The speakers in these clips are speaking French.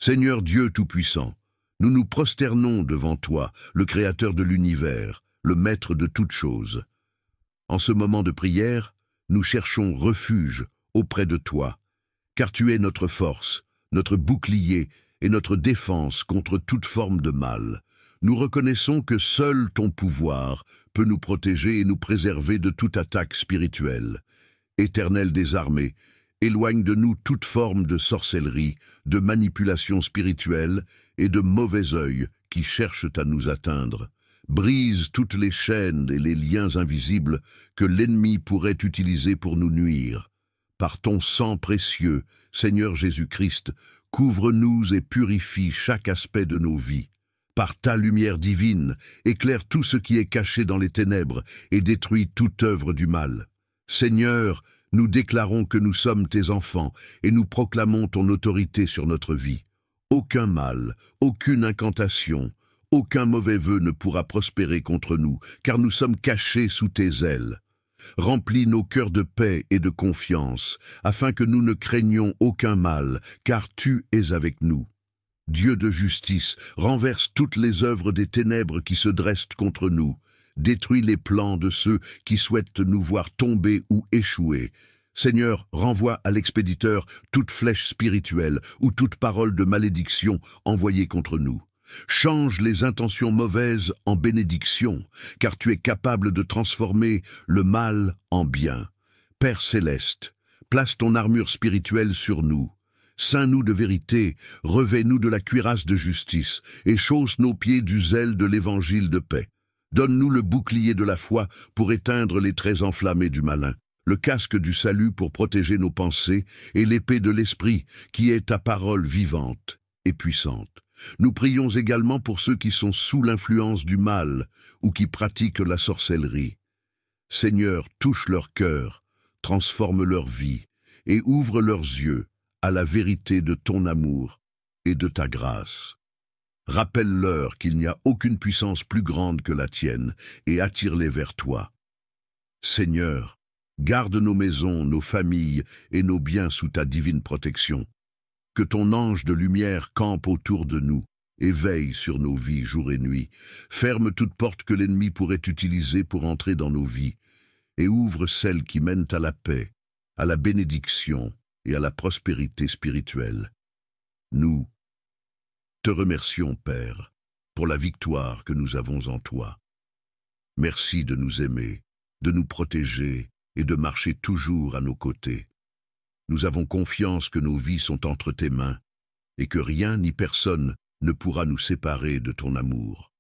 Seigneur Dieu Tout-Puissant, nous nous prosternons devant toi, le Créateur de l'univers, le Maître de toutes choses. En ce moment de prière, nous cherchons refuge auprès de toi, car tu es notre force, notre bouclier et notre défense contre toute forme de mal. Nous reconnaissons que seul ton pouvoir peut nous protéger et nous préserver de toute attaque spirituelle. Éternel des armées, éloigne de nous toute forme de sorcellerie, de manipulation spirituelle et de mauvais œil qui cherchent à nous atteindre. Brise toutes les chaînes et les liens invisibles que l'ennemi pourrait utiliser pour nous nuire. Par ton sang précieux, Seigneur Jésus-Christ, couvre-nous et purifie chaque aspect de nos vies. Par ta lumière divine, éclaire tout ce qui est caché dans les ténèbres et détruis toute œuvre du mal. Seigneur, nous déclarons que nous sommes tes enfants et nous proclamons ton autorité sur notre vie. Aucun mal, aucune incantation, aucun mauvais vœu ne pourra prospérer contre nous, car nous sommes cachés sous tes ailes. Remplis nos cœurs de paix et de confiance, afin que nous ne craignions aucun mal, car tu es avec nous. Dieu de justice, renverse toutes les œuvres des ténèbres qui se dressent contre nous. Détruis les plans de ceux qui souhaitent nous voir tomber ou échouer. Seigneur, renvoie à l'expéditeur toute flèche spirituelle ou toute parole de malédiction envoyée contre nous. Change les intentions mauvaises en bénédiction, car tu es capable de transformer le mal en bien. Père céleste, place ton armure spirituelle sur nous. Ceins-nous de vérité, revêt-nous de la cuirasse de justice, et chausse nos pieds du zèle de l'évangile de paix. Donne-nous le bouclier de la foi pour éteindre les traits enflammés du malin, le casque du salut pour protéger nos pensées, et l'épée de l'esprit, qui est ta parole vivante et puissante. Nous prions également pour ceux qui sont sous l'influence du mal ou qui pratiquent la sorcellerie. Seigneur, touche leur cœur, transforme leur vie et ouvre leurs yeux à la vérité de ton amour et de ta grâce. Rappelle-leur qu'il n'y a aucune puissance plus grande que la tienne et attire-les vers toi. Seigneur, garde nos maisons, nos familles et nos biens sous ta divine protection. Que ton ange de lumière campe autour de nous et veille sur nos vies jour et nuit. Ferme toute porte que l'ennemi pourrait utiliser pour entrer dans nos vies et ouvre celles qui mènent à la paix, à la bénédiction et à la prospérité spirituelle. Nous te remercions, Père, pour la victoire que nous avons en toi. Merci de nous aimer, de nous protéger et de marcher toujours à nos côtés. Nous avons confiance que nos vies sont entre tes mains et que rien ni personne ne pourra nous séparer de ton amour.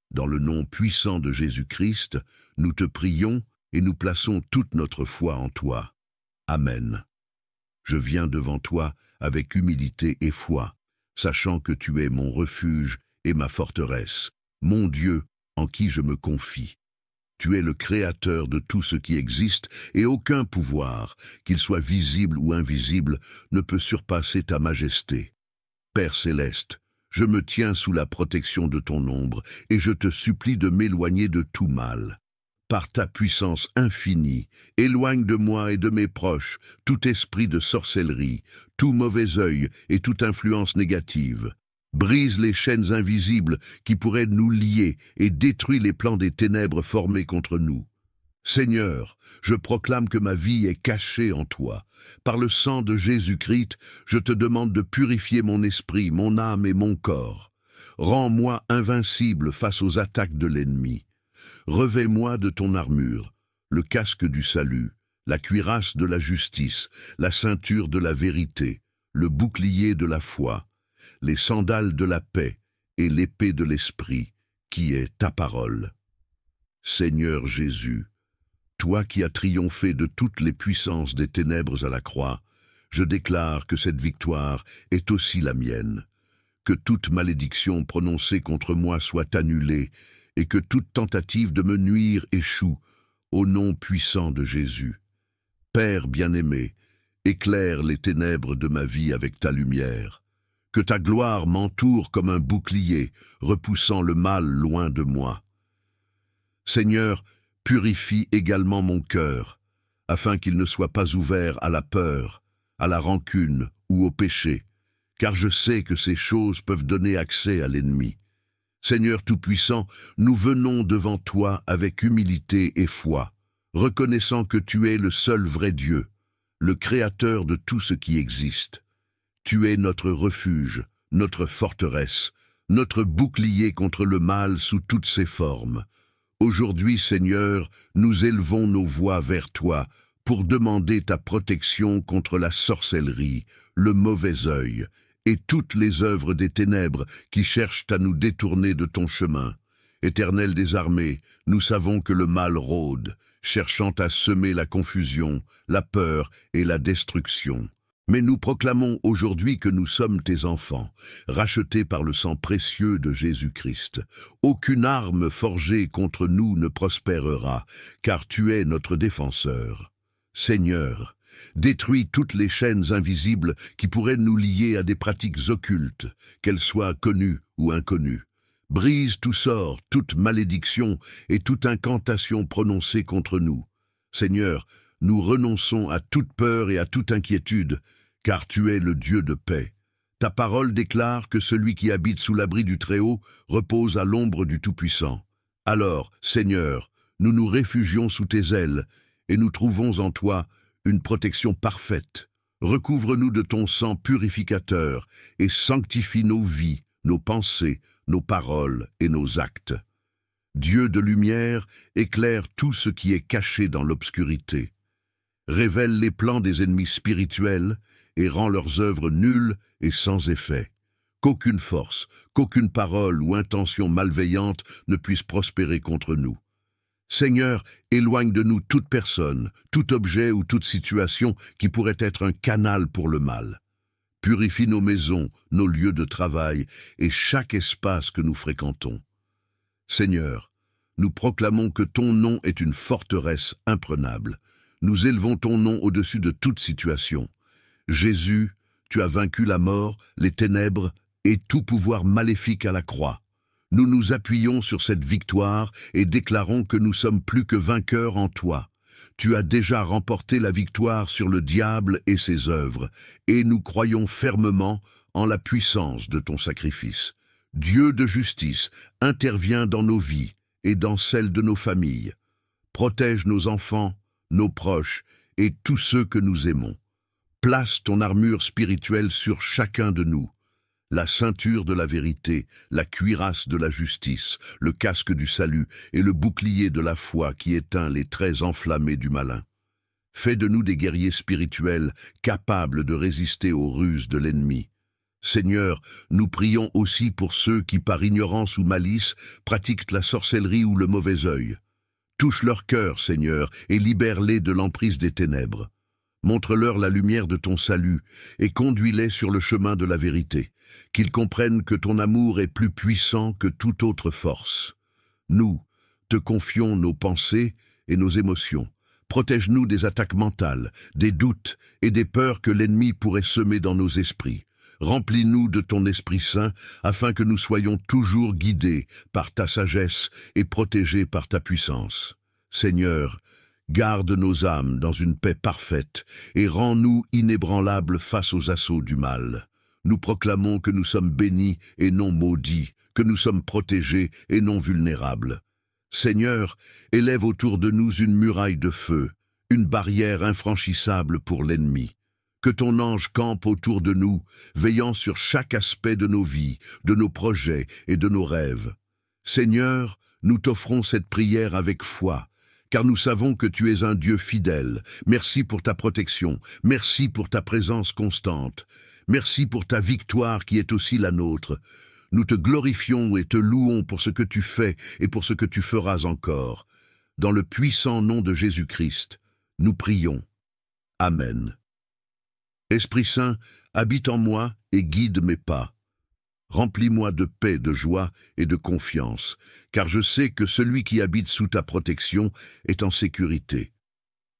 Dans le nom puissant de Jésus-Christ, nous te prions et nous plaçons toute notre foi en toi. Amen. Je viens devant toi avec humilité et foi, sachant que tu es mon refuge et ma forteresse, mon Dieu en qui je me confie. Tu es le Créateur de tout ce qui existe, et aucun pouvoir, qu'il soit visible ou invisible, ne peut surpasser ta majesté. Père céleste, je me tiens sous la protection de ton ombre, et je te supplie de m'éloigner de tout mal. Par ta puissance infinie, éloigne de moi et de mes proches tout esprit de sorcellerie, tout mauvais œil et toute influence négative. Brise les chaînes invisibles qui pourraient nous lier et détruis les plans des ténèbres formés contre nous. Seigneur, je proclame que ma vie est cachée en toi. Par le sang de Jésus-Christ, je te demande de purifier mon esprit, mon âme et mon corps. Rends-moi invincible face aux attaques de l'ennemi. Revêt-moi de ton armure, le casque du salut, la cuirasse de la justice, la ceinture de la vérité, le bouclier de la foi, les sandales de la paix et l'épée de l'esprit, qui est ta parole. Seigneur Jésus, toi qui as triomphé de toutes les puissances des ténèbres à la croix, je déclare que cette victoire est aussi la mienne, que toute malédiction prononcée contre moi soit annulée et que toute tentative de me nuire échoue, au nom puissant de Jésus. Père bien-aimé, éclaire les ténèbres de ma vie avec ta lumière. Que ta gloire m'entoure comme un bouclier, repoussant le mal loin de moi. Seigneur, purifie également mon cœur, afin qu'il ne soit pas ouvert à la peur, à la rancune ou au péché, car je sais que ces choses peuvent donner accès à l'ennemi. Seigneur Tout-Puissant, nous venons devant toi avec humilité et foi, reconnaissant que tu es le seul vrai Dieu, le Créateur de tout ce qui existe. Tu es notre refuge, notre forteresse, notre bouclier contre le mal sous toutes ses formes. Aujourd'hui, Seigneur, nous élevons nos voix vers toi pour demander ta protection contre la sorcellerie, le mauvais œil et toutes les œuvres des ténèbres qui cherchent à nous détourner de ton chemin. Éternel des armées, nous savons que le mal rôde, cherchant à semer la confusion, la peur et la destruction. Mais nous proclamons aujourd'hui que nous sommes tes enfants, rachetés par le sang précieux de Jésus-Christ. Aucune arme forgée contre nous ne prospérera, car tu es notre défenseur. Seigneur, détruis toutes les chaînes invisibles qui pourraient nous lier à des pratiques occultes, qu'elles soient connues ou inconnues. Brise tout sort, toute malédiction et toute incantation prononcée contre nous. Seigneur, nous renonçons à toute peur et à toute inquiétude, car tu es le Dieu de paix. Ta parole déclare que celui qui habite sous l'abri du Très-Haut repose à l'ombre du Tout-Puissant. Alors, Seigneur, nous nous réfugions sous tes ailes, et nous trouvons en toi une protection parfaite. Recouvre-nous de ton sang purificateur et sanctifie nos vies, nos pensées, nos paroles et nos actes. Dieu de lumière, éclaire tout ce qui est caché dans l'obscurité. Révèle les plans des ennemis spirituels et rend leurs œuvres nulles et sans effet. Qu'aucune force, qu'aucune parole ou intention malveillante ne puisse prospérer contre nous. Seigneur, éloigne de nous toute personne, tout objet ou toute situation qui pourrait être un canal pour le mal. Purifie nos maisons, nos lieux de travail et chaque espace que nous fréquentons. Seigneur, nous proclamons que ton nom est une forteresse imprenable. Nous élevons ton nom au-dessus de toute situation. Jésus, tu as vaincu la mort, les ténèbres et tout pouvoir maléfique à la croix. Nous nous appuyons sur cette victoire et déclarons que nous sommes plus que vainqueurs en toi. Tu as déjà remporté la victoire sur le diable et ses œuvres, et nous croyons fermement en la puissance de ton sacrifice. Dieu de justice, interviens dans nos vies et dans celles de nos familles. Protège nos enfants, nos proches et tous ceux que nous aimons. Place ton armure spirituelle sur chacun de nous. La ceinture de la vérité, la cuirasse de la justice, le casque du salut et le bouclier de la foi qui éteint les traits enflammés du malin. Fais de nous des guerriers spirituels capables de résister aux ruses de l'ennemi. Seigneur, nous prions aussi pour ceux qui, par ignorance ou malice, pratiquent la sorcellerie ou le mauvais œil. Touche leur cœur, Seigneur, et libère-les de l'emprise des ténèbres. Montre-leur la lumière de ton salut et conduis-les sur le chemin de la vérité. Qu'ils comprennent que ton amour est plus puissant que toute autre force. Nous te confions nos pensées et nos émotions. Protège-nous des attaques mentales, des doutes et des peurs que l'ennemi pourrait semer dans nos esprits. Remplis-nous de ton Esprit Saint afin que nous soyons toujours guidés par ta sagesse et protégés par ta puissance. Seigneur, garde nos âmes dans une paix parfaite et rends-nous inébranlables face aux assauts du mal. Nous proclamons que nous sommes bénis et non maudits, que nous sommes protégés et non vulnérables. Seigneur, élève autour de nous une muraille de feu, une barrière infranchissable pour l'ennemi. Que ton ange campe autour de nous, veillant sur chaque aspect de nos vies, de nos projets et de nos rêves. Seigneur, nous t'offrons cette prière avec foi, car nous savons que tu es un Dieu fidèle. Merci pour ta protection, merci pour ta présence constante. Merci pour ta victoire qui est aussi la nôtre. Nous te glorifions et te louons pour ce que tu fais et pour ce que tu feras encore. Dans le puissant nom de Jésus-Christ, nous prions. Amen. Esprit Saint, habite en moi et guide mes pas. Remplis-moi de paix, de joie et de confiance, car je sais que celui qui habite sous ta protection est en sécurité.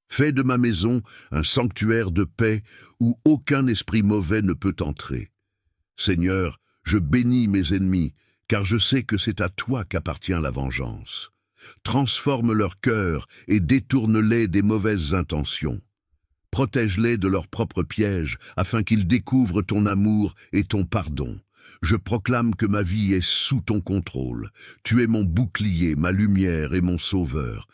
Fais de ma maison un sanctuaire de paix où aucun esprit mauvais ne peut entrer. Seigneur, je bénis mes ennemis, car je sais que c'est à toi qu'appartient la vengeance. Transforme leur cœur et détourne-les des mauvaises intentions. Protège-les de leurs propres pièges, afin qu'ils découvrent ton amour et ton pardon. Je proclame que ma vie est sous ton contrôle. Tu es mon bouclier, ma lumière et mon sauveur.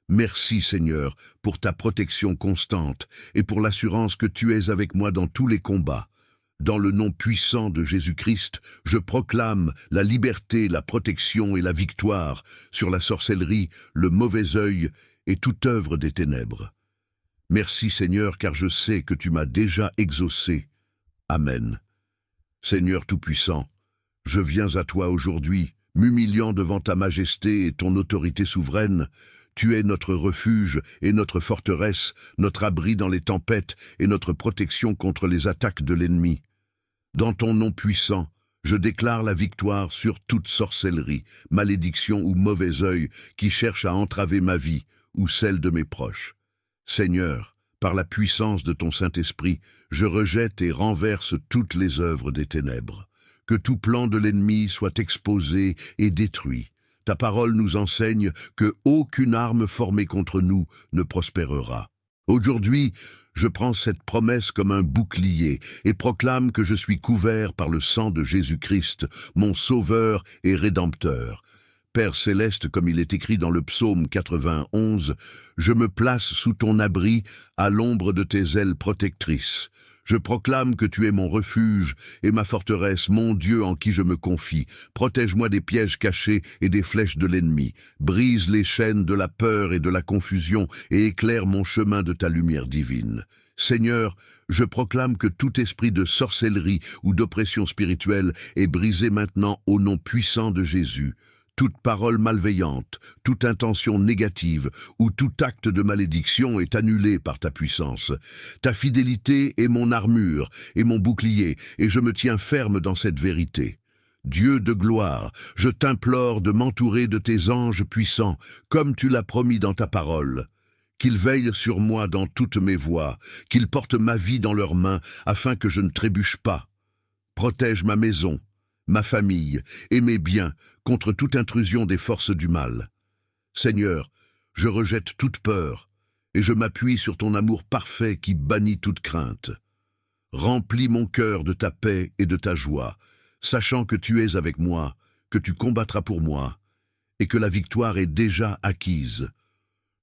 Merci Seigneur pour ta protection constante et pour l'assurance que tu es avec moi dans tous les combats. Dans le nom puissant de Jésus-Christ, je proclame la liberté, la protection et la victoire sur la sorcellerie, le mauvais œil et toute œuvre des ténèbres. Merci Seigneur, car je sais que tu m'as déjà exaucé. Amen. Seigneur Tout-Puissant, je viens à toi aujourd'hui, m'humiliant devant ta majesté et ton autorité souveraine. Tu es notre refuge et notre forteresse, notre abri dans les tempêtes et notre protection contre les attaques de l'ennemi. Dans ton nom puissant, je déclare la victoire sur toute sorcellerie, malédiction ou mauvais œil qui cherche à entraver ma vie ou celle de mes proches. Seigneur, par la puissance de ton Saint-Esprit, je rejette et renverse toutes les œuvres des ténèbres. Que tout plan de l'ennemi soit exposé et détruit. Ta parole nous enseigne que aucune arme formée contre nous ne prospérera. Aujourd'hui, je prends cette promesse comme un bouclier et proclame que je suis couvert par le sang de Jésus-Christ, mon Sauveur et Rédempteur. Père céleste, comme il est écrit dans le psaume 91, je me place sous ton abri, à l'ombre de tes ailes protectrices. Je proclame que tu es mon refuge et ma forteresse, mon Dieu en qui je me confie. Protège-moi des pièges cachés et des flèches de l'ennemi. Brise les chaînes de la peur et de la confusion et éclaire mon chemin de ta lumière divine. Seigneur, je proclame que tout esprit de sorcellerie ou d'oppression spirituelle est brisé maintenant au nom puissant de Jésus. Toute parole malveillante, toute intention négative ou tout acte de malédiction est annulé par ta puissance. Ta fidélité est mon armure et mon bouclier, et je me tiens ferme dans cette vérité. Dieu de gloire, je t'implore de m'entourer de tes anges puissants, comme tu l'as promis dans ta parole. Qu'ils veillent sur moi dans toutes mes voies, qu'ils portent ma vie dans leurs mains, afin que je ne trébuche pas. Protège ma maison, ma famille et mes biens contre toute intrusion des forces du mal. Seigneur, je rejette toute peur et je m'appuie sur ton amour parfait qui bannit toute crainte. Remplis mon cœur de ta paix et de ta joie, sachant que tu es avec moi, que tu combattras pour moi et que la victoire est déjà acquise.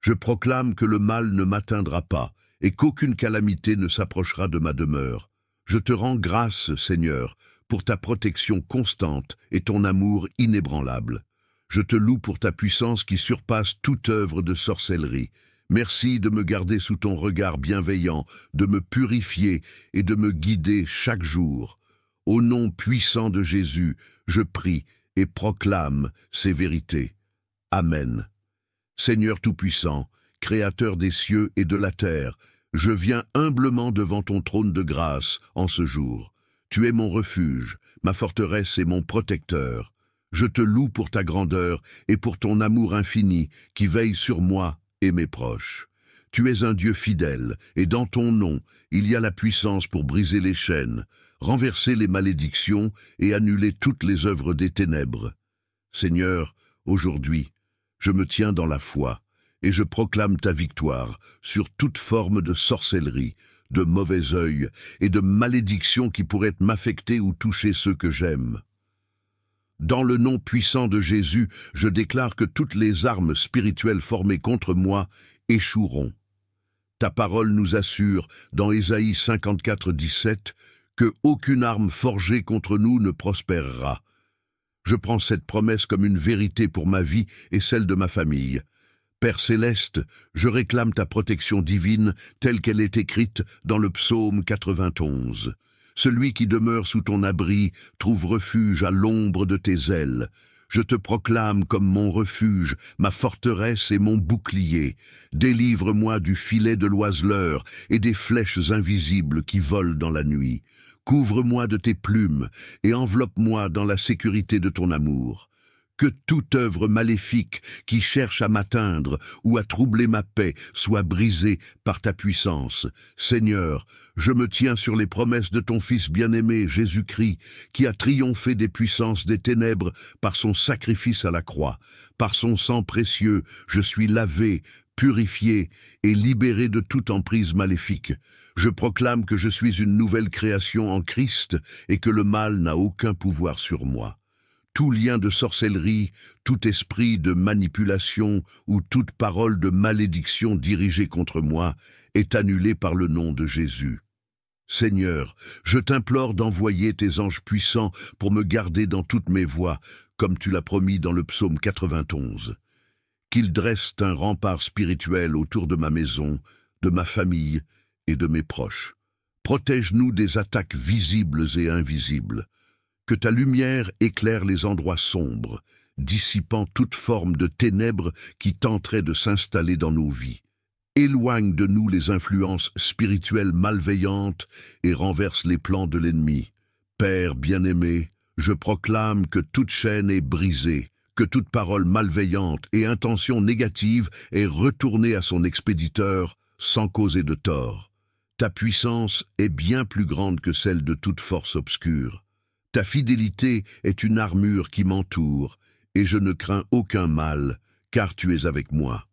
Je proclame que le mal ne m'atteindra pas et qu'aucune calamité ne s'approchera de ma demeure. Je te rends grâce, Seigneur, pour ta protection constante et ton amour inébranlable. Je te loue pour ta puissance qui surpasse toute œuvre de sorcellerie. Merci de me garder sous ton regard bienveillant, de me purifier et de me guider chaque jour. Au nom puissant de Jésus, je prie et proclame ces vérités. Amen. Seigneur Tout-Puissant, Créateur des cieux et de la terre, je viens humblement devant ton trône de grâce en ce jour. Tu es mon refuge, ma forteresse et mon protecteur. Je te loue pour ta grandeur et pour ton amour infini qui veille sur moi et mes proches. Tu es un Dieu fidèle et dans ton nom, il y a la puissance pour briser les chaînes, renverser les malédictions et annuler toutes les œuvres des ténèbres. Seigneur, aujourd'hui, je me tiens dans la foi et je proclame ta victoire sur toute forme de sorcellerie, de mauvais œil et de malédiction qui pourraient m'affecter ou toucher ceux que j'aime. Dans le nom puissant de Jésus, je déclare que toutes les armes spirituelles formées contre moi échoueront. Ta parole nous assure, dans Ésaïe 54, 17, que aucune arme forgée contre nous ne prospérera. Je prends cette promesse comme une vérité pour ma vie et celle de ma famille. Père céleste, je réclame ta protection divine telle qu'elle est écrite dans le psaume 91. Celui qui demeure sous ton abri trouve refuge à l'ombre de tes ailes. Je te proclame comme mon refuge, ma forteresse et mon bouclier. Délivre-moi du filet de l'oiseleur et des flèches invisibles qui volent dans la nuit. Couvre-moi de tes plumes et enveloppe-moi dans la sécurité de ton amour. Que toute œuvre maléfique qui cherche à m'atteindre ou à troubler ma paix soit brisée par ta puissance. Seigneur, je me tiens sur les promesses de ton Fils bien-aimé, Jésus-Christ, qui a triomphé des puissances des ténèbres par son sacrifice à la croix. Par son sang précieux, je suis lavé, purifié et libéré de toute emprise maléfique. Je proclame que je suis une nouvelle création en Christ et que le mal n'a aucun pouvoir sur moi. Tout lien de sorcellerie, tout esprit de manipulation ou toute parole de malédiction dirigée contre moi est annulé par le nom de Jésus. Seigneur, je t'implore d'envoyer tes anges puissants pour me garder dans toutes mes voies, comme tu l'as promis dans le psaume 91. Qu'ils dressent un rempart spirituel autour de ma maison, de ma famille et de mes proches. Protège-nous des attaques visibles et invisibles. Que ta lumière éclaire les endroits sombres, dissipant toute forme de ténèbres qui tenteraient de s'installer dans nos vies. Éloigne de nous les influences spirituelles malveillantes et renverse les plans de l'ennemi. Père bien-aimé, je proclame que toute chaîne est brisée, que toute parole malveillante et intention négative est retournée à son expéditeur sans causer de tort. Ta puissance est bien plus grande que celle de toute force obscure. Ta fidélité est une armure qui m'entoure, et je ne crains aucun mal, car tu es avec moi.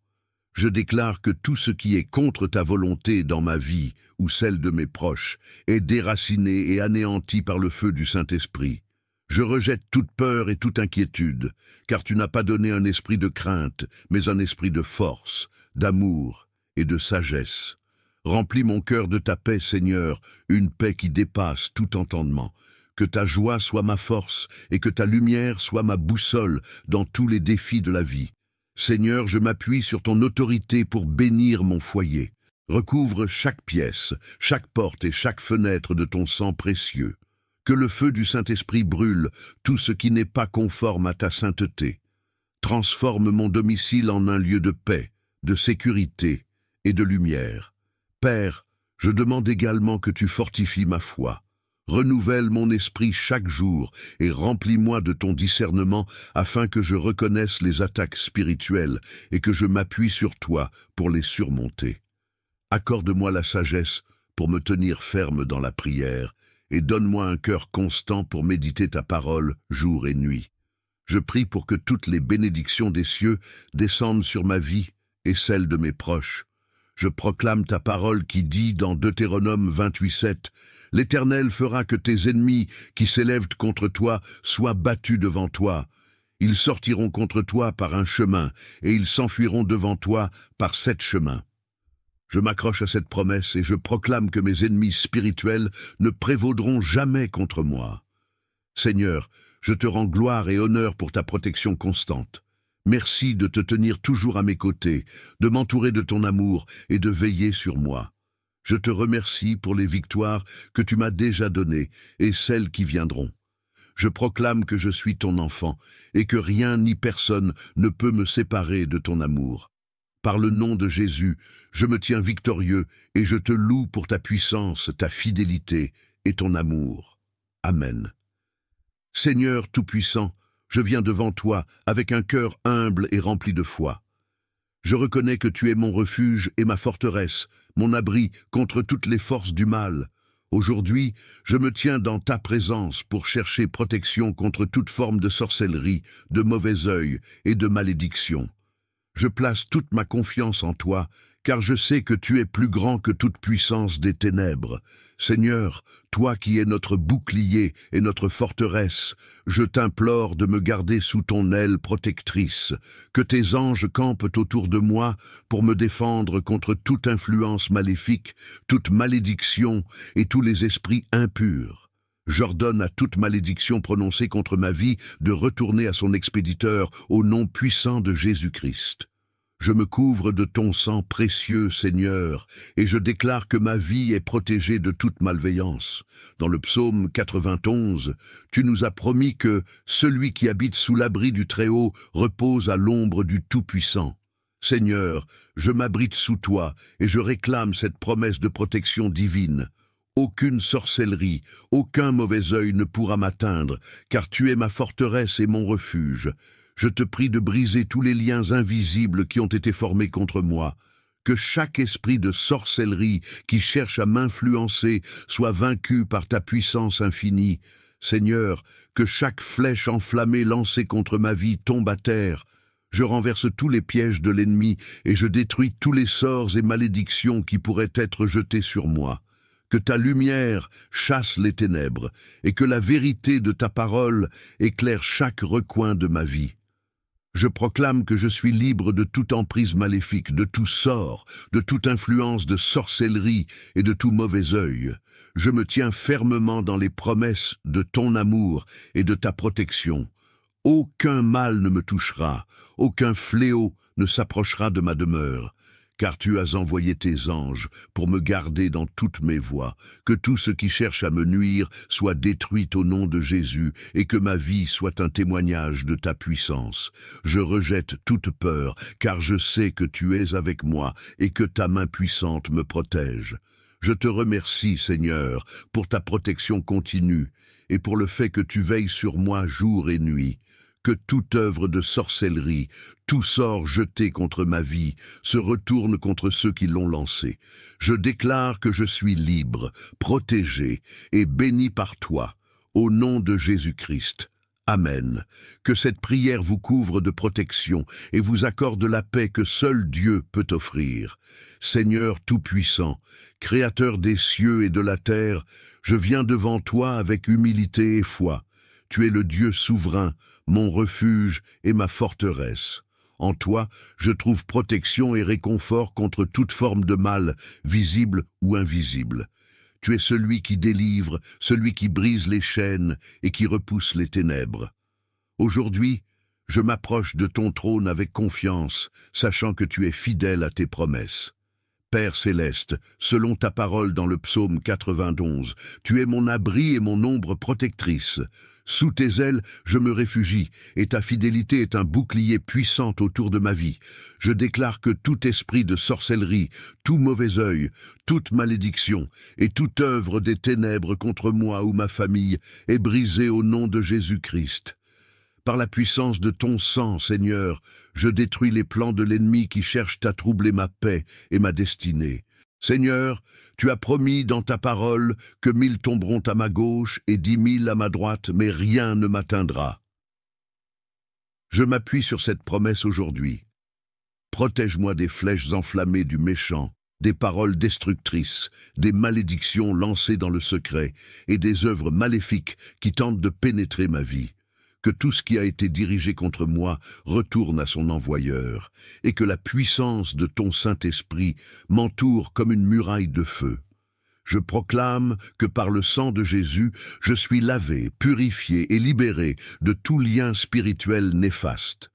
Je déclare que tout ce qui est contre ta volonté dans ma vie ou celle de mes proches est déraciné et anéanti par le feu du Saint-Esprit. Je rejette toute peur et toute inquiétude, car tu n'as pas donné un esprit de crainte, mais un esprit de force, d'amour et de sagesse. Remplis mon cœur de ta paix, Seigneur, une paix qui dépasse tout entendement. Que ta joie soit ma force et que ta lumière soit ma boussole dans tous les défis de la vie. Seigneur, je m'appuie sur ton autorité pour bénir mon foyer. Recouvre chaque pièce, chaque porte et chaque fenêtre de ton sang précieux. Que le feu du Saint-Esprit brûle tout ce qui n'est pas conforme à ta sainteté. Transforme mon domicile en un lieu de paix, de sécurité et de lumière. Père, je demande également que tu fortifies ma foi. Renouvelle mon esprit chaque jour et remplis-moi de ton discernement afin que je reconnaisse les attaques spirituelles et que je m'appuie sur toi pour les surmonter. Accorde-moi la sagesse pour me tenir ferme dans la prière et donne-moi un cœur constant pour méditer ta parole jour et nuit. Je prie pour que toutes les bénédictions des cieux descendent sur ma vie et celle de mes proches. Je proclame ta parole qui dit dans Deutéronome 28:7 « L'Éternel fera que tes ennemis qui s'élèvent contre toi soient battus devant toi. Ils sortiront contre toi par un chemin, et ils s'enfuiront devant toi par 7 chemins. » Je m'accroche à cette promesse et je proclame que mes ennemis spirituels ne prévaudront jamais contre moi. Seigneur, je te rends gloire et honneur pour ta protection constante. Merci de te tenir toujours à mes côtés, de m'entourer de ton amour et de veiller sur moi. Je te remercie pour les victoires que tu m'as déjà données et celles qui viendront. Je proclame que je suis ton enfant et que rien ni personne ne peut me séparer de ton amour. Par le nom de Jésus, je me tiens victorieux et je te loue pour ta puissance, ta fidélité et ton amour. Amen. Seigneur Tout-Puissant, je viens devant toi avec un cœur humble et rempli de foi. Je reconnais que tu es mon refuge et ma forteresse, mon abri contre toutes les forces du mal. Aujourd'hui, je me tiens dans ta présence pour chercher protection contre toute forme de sorcellerie, de mauvais œil et de malédiction. Je place toute ma confiance en toi, car je sais que tu es plus grand que toute puissance des ténèbres. Seigneur, toi qui es notre bouclier et notre forteresse, je t'implore de me garder sous ton aile protectrice, que tes anges campent autour de moi pour me défendre contre toute influence maléfique, toute malédiction et tous les esprits impurs. J'ordonne à toute malédiction prononcée contre ma vie de retourner à son expéditeur au nom puissant de Jésus-Christ. Je me couvre de ton sang précieux, Seigneur, et je déclare que ma vie est protégée de toute malveillance. Dans le psaume 91, tu nous as promis que celui qui habite sous l'abri du Très-Haut repose à l'ombre du Tout-Puissant. Seigneur, je m'abrite sous toi et je réclame cette promesse de protection divine. Aucune sorcellerie, aucun mauvais œil ne pourra m'atteindre, car tu es ma forteresse et mon refuge. Je te prie de briser tous les liens invisibles qui ont été formés contre moi. Que chaque esprit de sorcellerie qui cherche à m'influencer soit vaincu par ta puissance infinie. Seigneur, que chaque flèche enflammée lancée contre ma vie tombe à terre. Je renverse tous les pièges de l'ennemi et je détruis tous les sorts et malédictions qui pourraient être jetés sur moi. Que ta lumière chasse les ténèbres et que la vérité de ta parole éclaire chaque recoin de ma vie. Je proclame que je suis libre de toute emprise maléfique, de tout sort, de toute influence de sorcellerie et de tout mauvais œil. Je me tiens fermement dans les promesses de ton amour et de ta protection. Aucun mal ne me touchera, aucun fléau ne s'approchera de ma demeure. Car tu as envoyé tes anges pour me garder dans toutes mes voies, que tout ce qui cherche à me nuire soit détruit au nom de Jésus, et que ma vie soit un témoignage de ta puissance. Je rejette toute peur, car je sais que tu es avec moi, et que ta main puissante me protège. Je te remercie, Seigneur, pour ta protection continue, et pour le fait que tu veilles sur moi jour et nuit. Que toute œuvre de sorcellerie, tout sort jeté contre ma vie, se retourne contre ceux qui l'ont lancé. Je déclare que je suis libre, protégé et béni par toi, au nom de Jésus-Christ. Amen. Que cette prière vous couvre de protection et vous accorde la paix que seul Dieu peut offrir. Seigneur Tout-Puissant, Créateur des cieux et de la terre, je viens devant toi avec humilité et foi. Tu es le Dieu souverain, mon refuge et ma forteresse. En toi, je trouve protection et réconfort contre toute forme de mal, visible ou invisible. Tu es celui qui délivre, celui qui brise les chaînes et qui repousse les ténèbres. Aujourd'hui, je m'approche de ton trône avec confiance, sachant que tu es fidèle à tes promesses. Père céleste, selon ta parole dans le psaume 91, tu es mon abri et mon ombre protectrice. Sous tes ailes, je me réfugie, et ta fidélité est un bouclier puissant autour de ma vie. Je déclare que tout esprit de sorcellerie, tout mauvais œil, toute malédiction et toute œuvre des ténèbres contre moi ou ma famille est brisée au nom de Jésus-Christ. Par la puissance de ton sang, Seigneur, je détruis les plans de l'ennemi qui cherchent à troubler ma paix et ma destinée. Seigneur, tu as promis dans ta parole que 1000 tomberont à ma gauche et 10 000 à ma droite, mais rien ne m'atteindra. Je m'appuie sur cette promesse aujourd'hui. Protège-moi des flèches enflammées du méchant, des paroles destructrices, des malédictions lancées dans le secret et des œuvres maléfiques qui tentent de pénétrer ma vie. Que tout ce qui a été dirigé contre moi retourne à son envoyeur, et que la puissance de ton Saint-Esprit m'entoure comme une muraille de feu. Je proclame que par le sang de Jésus, je suis lavé, purifié et libéré de tout lien spirituel néfaste.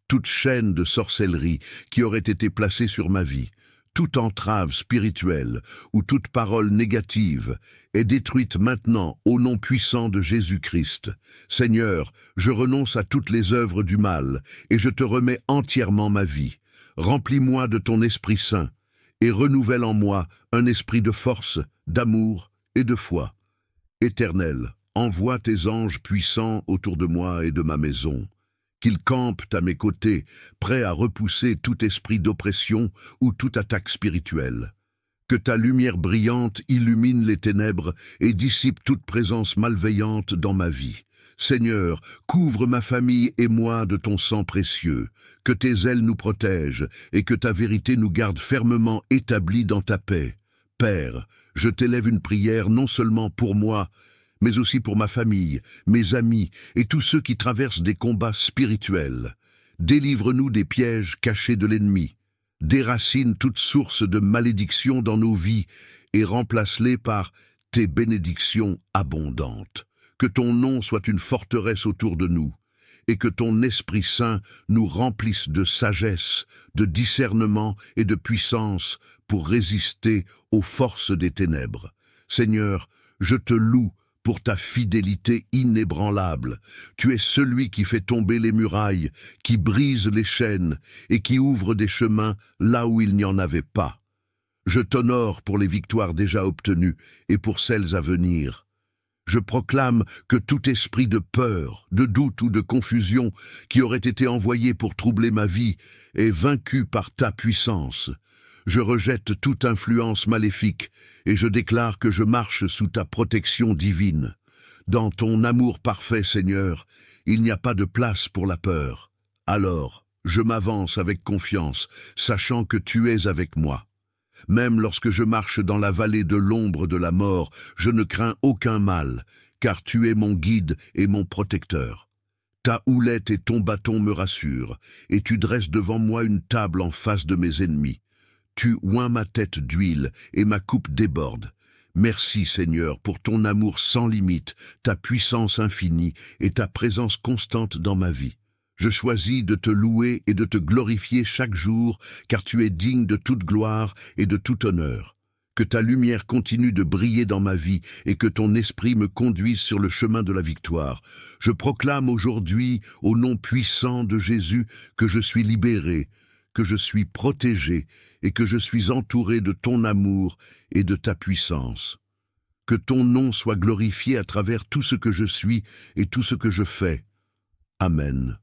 Toute chaîne de sorcellerie qui aurait été placée sur ma vie, toute entrave spirituelle ou toute parole négative est détruite maintenant au nom puissant de Jésus-Christ. Seigneur, je renonce à toutes les œuvres du mal et je te remets entièrement ma vie. Remplis-moi de ton Esprit Saint et renouvelle en moi un esprit de force, d'amour et de foi. Éternel, envoie tes anges puissants autour de moi et de ma maison. Qu'ils campent à mes côtés, prêts à repousser tout esprit d'oppression ou toute attaque spirituelle. Que ta lumière brillante illumine les ténèbres et dissipe toute présence malveillante dans ma vie. Seigneur, couvre ma famille et moi de ton sang précieux. Que tes ailes nous protègent et que ta vérité nous garde fermement établis dans ta paix. Père, je t'élève une prière non seulement pour moi, mais aussi pour ma famille, mes amis et tous ceux qui traversent des combats spirituels. Délivre-nous des pièges cachés de l'ennemi. Déracine toute source de malédiction dans nos vies et remplace-les par tes bénédictions abondantes. Que ton nom soit une forteresse autour de nous et que ton Esprit Saint nous remplisse de sagesse, de discernement et de puissance pour résister aux forces des ténèbres. Seigneur, je te loue pour ta fidélité inébranlable. Tu es celui qui fait tomber les murailles, qui brise les chaînes et qui ouvre des chemins là où il n'y en avait pas. Je t'honore pour les victoires déjà obtenues et pour celles à venir. Je proclame que tout esprit de peur, de doute ou de confusion qui aurait été envoyé pour troubler ma vie est vaincu par ta puissance. Je rejette toute influence maléfique et je déclare que je marche sous ta protection divine. Dans ton amour parfait, Seigneur, il n'y a pas de place pour la peur. Alors, Je m'avance avec confiance, sachant que tu es avec moi. Même lorsque je marche dans la vallée de l'ombre de la mort, je ne crains aucun mal, car tu es mon guide et mon protecteur. Ta houlette et ton bâton me rassurent, et tu dresses devant moi une table en face de mes ennemis. Tu oins ma tête d'huile, et ma coupe déborde. Merci Seigneur pour ton amour sans limite, ta puissance infinie et ta présence constante dans ma vie. Je choisis de te louer et de te glorifier chaque jour, car tu es digne de toute gloire et de tout honneur. Que ta lumière continue de briller dans ma vie et que ton esprit me conduise sur le chemin de la victoire. Je proclame aujourd'hui, au nom puissant de Jésus, que je suis libéré, que je suis protégé et que je suis entouré de ton amour et de ta puissance. Que ton nom soit glorifié à travers tout ce que je suis et tout ce que je fais. Amen.